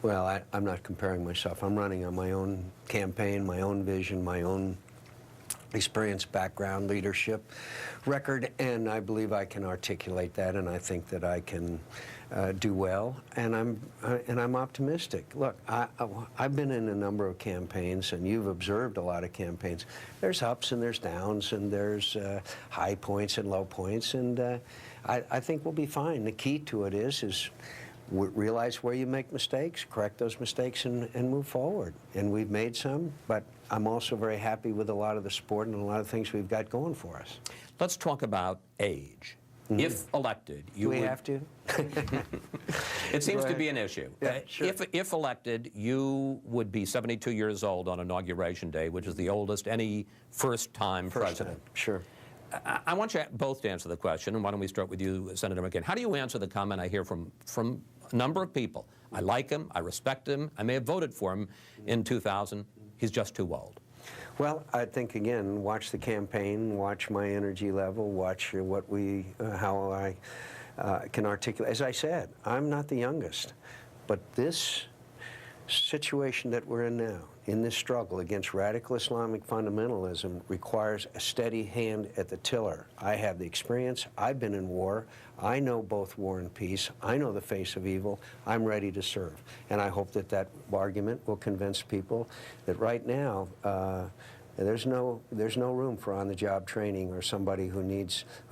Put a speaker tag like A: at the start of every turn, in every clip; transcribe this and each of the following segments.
A: Well, I'm not comparing myself. I'm running on my own campaign, my own vision, my own experience, background, leadership, record, and I believe I can articulate that, and I think that I can do well, and I'm optimistic. Look, I've been in a number of campaigns, and you've observed a lot of campaigns. There's ups and there's downs, and there's high points and low points, and I think we'll be fine. The key to it is realize where you make mistakes, correct those mistakes, and move forward. And we've made some, but I'm also very happy with a lot of the support and a lot of things we've got going for us.
B: Let's talk about age. Mm-hmm. If elected, you would...
A: Do we have to?
B: It seems to be an issue.
A: Yeah, sure.
B: If elected, you would be 72 years old on Inauguration Day, which is the oldest any first-time president.
A: Sure.
B: I want you both to answer the question, and why don't we start with you, Senator McCain. How do you answer the comment I hear from a number of people? I like him, I respect him, I may have voted for him in 2000, he's just too old.
A: Well, I think, again, watch the campaign, watch my energy level, watch how I can articulate. As I said, I'm not the youngest, but this situation that we're in now, in this struggle against radical Islamic fundamentalism, requires a steady hand at the tiller. I have the experience. I've been in war. I know both war and peace. I know the face of evil. I'm ready to serve. And I hope that that argument will convince people that right now there's no room for on-the-job training or somebody who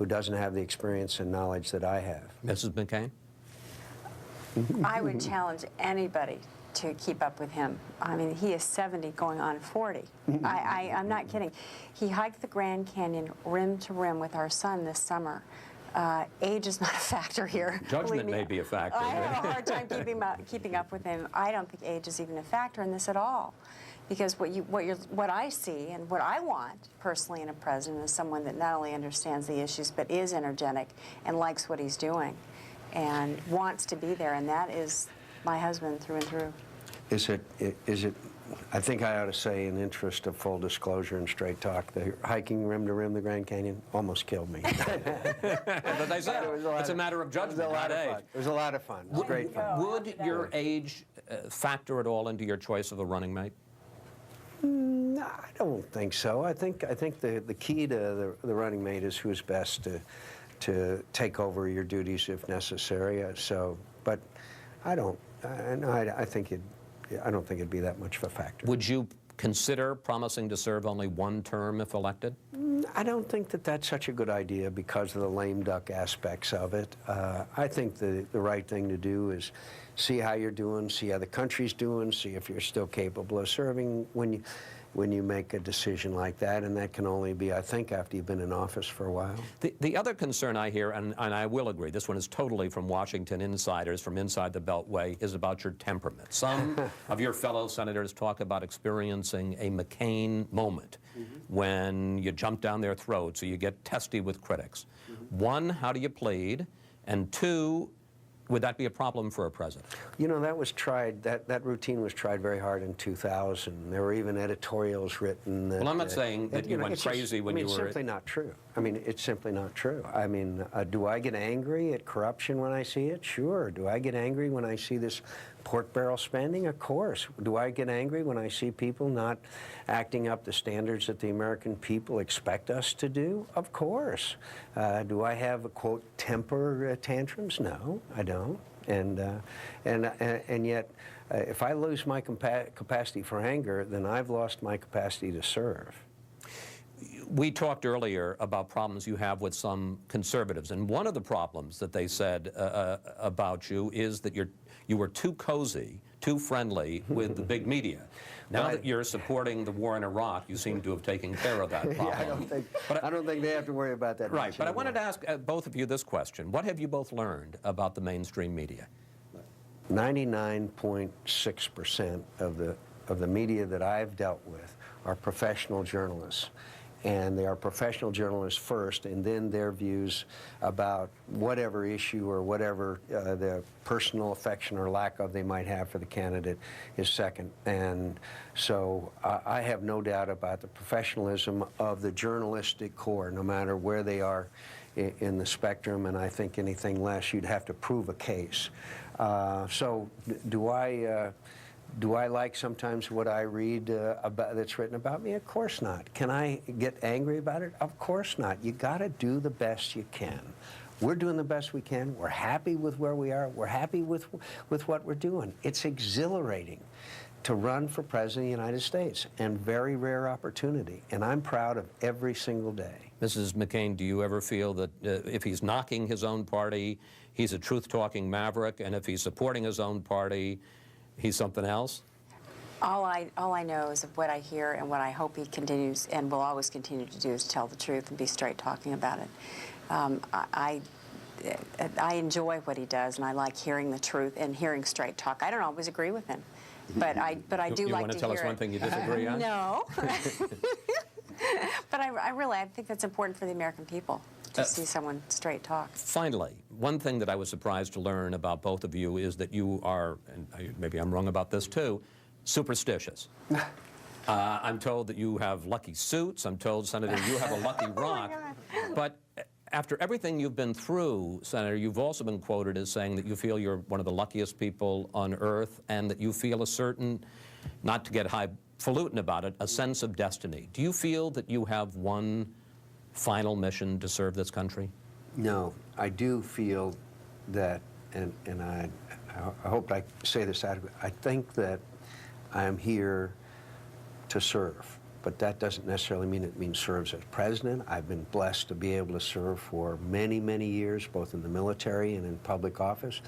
A: doesn't have the experience and knowledge that I have.
B: Mrs. McCain?
C: I would challenge anybody to keep up with him. I mean, he is 70 going on 40. I'm not kidding. He hiked the Grand Canyon rim to rim with our son this summer. Age is not a factor here.
B: Judgment may be a factor.
C: I have a hard time keeping up with him. I don't think age is even a factor in this at all. Because what I see and what I want personally in a president is someone that not only understands the issues but is energetic and likes what he's doing and wants to be there, and that is my husband through and through. Is
A: it, I think I ought to say, in interest of full disclosure and straight talk, the hiking rim to rim the Grand Canyon almost killed me.
B: But they said it's a matter of judgment, not age.
A: It was a lot of fun. It was great fun.
B: Would your age factor at all into your choice of a running mate?
A: No, I don't think so. I think the key to the running mate is who's best to take over your duties if necessary. But I don't. I think I don't think it'd be that much of a factor.
B: Would you consider promising to serve only one term if elected?
A: I don't think that that's such a good idea because of the lame duck aspects of it. I think the right thing to do is see how you're doing, see how the country's doing, see if you're still capable of serving when you make a decision like that, and that can only be, I think, after you've been in office for a while.
B: The other concern I hear, and I will agree, this one is totally from Washington insiders, from inside the Beltway, is about your temperament. Some of your fellow senators talk about experiencing a McCain moment when you jump down their throats or you get testy with critics. One, how do you plead? And two, would that be a problem for a president?
A: You know, that was tried, that routine was tried very hard in 2000. There were even editorials written that...
B: Well, I'm not saying that you went crazy when you were...
A: It's simply not true. I mean, it's simply not true. I mean, do I get angry at corruption when I see it? Sure. Do I get angry when I see this pork barrel spending? Of course. Do I get angry when I see people not acting up the standards that the American people expect us to do? Of course. Do I have, quote, temper tantrums? No, I don't. And yet, if I lose my capacity for anger, then I've lost my capacity to serve.
B: We talked earlier about problems you have with some conservatives, and one of the problems that they said about you is that you were too cozy, too friendly with the big media. Now that you're supporting the war in Iraq, you seem to have taken care of that problem.
A: Yeah, I don't think they have to worry about that.
B: Right, but I wanted to ask both of you this question. What have you both learned about the mainstream media?
A: 99.6% of the media that I've dealt with are professional journalists. And they are professional journalists first, and then their views about whatever issue or whatever the personal affection or lack of they might have for the candidate is second. And so I have no doubt about the professionalism of the journalistic corps, no matter where they are in the spectrum, and I think anything less, you'd have to prove a case. So do I like sometimes what I read about that's written about me? Of course not. Can I get angry about it? Of course not. You got to do the best you can. We're doing the best we can. We're happy with where we are. We're happy with what we're doing. It's exhilarating to run for President of the United States, and very rare opportunity. And I'm proud of every single day.
B: Mrs. McCain, do you ever feel that if he's knocking his own party, he's a truth-talking maverick, and if he's supporting his own party, he's something else?
C: All I know is of what I hear, and what I hope he continues and will always continue to do is tell the truth and be straight talking about it. I enjoy what he does, and I like hearing the truth and hearing straight talk. I don't always agree with him, but I do like to hear it.
B: You want to tell us one thing you disagree on?
C: No. But I think that's important for the American people, to see someone straight talk.
B: Finally, one thing that I was surprised to learn about both of you is that you are, and maybe I'm wrong about this too, superstitious. I'm told that you have lucky suits. I'm told, Senator, you have a lucky rock. But after everything you've been through, Senator, you've also been quoted as saying that you feel you're one of the luckiest people on earth, and that you feel a certain, not to get highfalutin about it, a sense of destiny. Do you feel that you have one final mission to serve this country?
A: No, I do feel that, and I hope I say this adequately, I think that I am here to serve. But that doesn't necessarily mean it means serves as president. I've been blessed to be able to serve for many, many years, both in the military and in public office.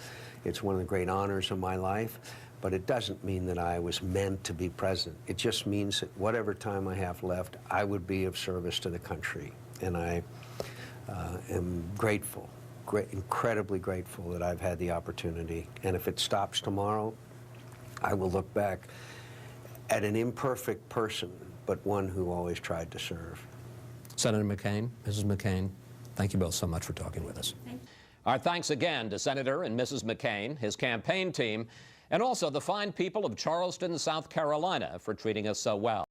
A: It's one of the great honors of my life, but it doesn't mean that I was meant to be president. It just means that whatever time I have left, I would be of service to the country. And I am grateful, incredibly grateful that I've had the opportunity. And if it stops tomorrow, I will look back at an imperfect person, but one who always tried to serve.
B: Senator McCain, Mrs. McCain, thank you both so much for talking with us. Our thanks again to Senator and Mrs. McCain, his campaign team, and also the fine people of Charleston, South Carolina, for treating us so well.